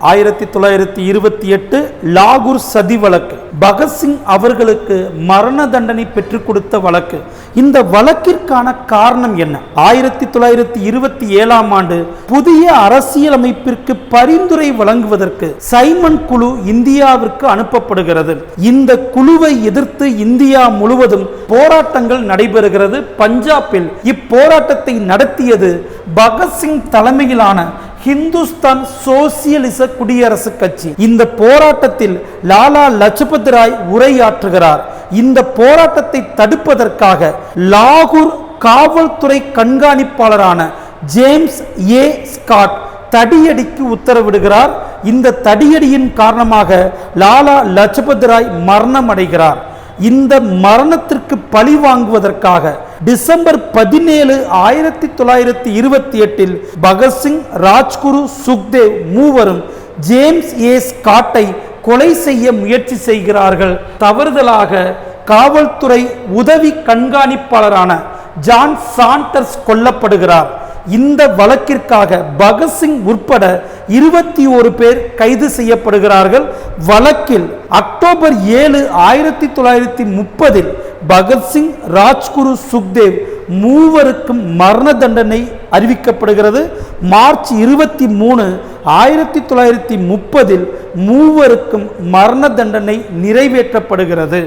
1928 லாகூர் சதி வழக்கு. பகத்சிங் அவர்களுக்கு மரண தண்டனை பெற்றுக் கொடுத்த வழக்கு. இந்த வழக்கிற்கான காரணம் என்ன? 1927ஆம் ஆண்டு புதிய அரசியலமைப்பிற்கு பரிந்துரை வழங்குவதற்கு சைமன் குழு இந்தியாவிற்கு அனுப்பப்படுகிறது. இந்த குழுவை எதிர்த்து இந்தியா முழுவதும் போராட்டங்கள் நடைபெறுகிறது. பஞ்சாபில் இப்போராட்டத்தை நடத்தியது பகத்சிங் தலைமையிலான ஹிந்துஸ்தான் சோசியலிச குடியரசு கட்சி. இந்த போராட்டத்தில் லாலா லஜபத் ராய் உரையாற்றுகிறார். இந்த போராட்டத்தை தடுப்பதற்காக லாகூர் காவல்துறை கண்காணிப்பாளரான ஜேம்ஸ் ஏ ஸ்காட் தடியடிக்கு உத்தரவிடுகிறார். இந்த தடியடியின் காரணமாக லாலா லஜபத் ராய் மரணம் அடைகிறார். இந்த மரணத்திற்கு பழி வாங்குவதற்காக டிசம்பர் 17, 1928 பகத்சிங், ராஜ்குரு, சுக்தேவ் மூவரும் ஜேம்ஸ் ஏ ஸ்காட்டை கொலை செய்ய முயற்சி செய்கிறார்கள். தவறுதலாக காவல்துறை உதவி கண்காணிப்பாளரான ஜான் சாண்டர்ஸ் கொல்லப்படுகிறார். இந்த வழக்கிற்காக பகத்சிங் உட்பட 21 பேர் கைது செய்யப்படுகிறார்கள். வழக்கில் அக்டோபர் 7, 1930 பகத்சிங், ராஜ்குரு, சுக்தேவ் மூவருக்கும் மரண தண்டனை அறிவிக்கப்படுகிறது. மார்ச் 23, 1930 மூவருக்கும் மரண தண்டனை நிறைவேற்றப்படுகிறது.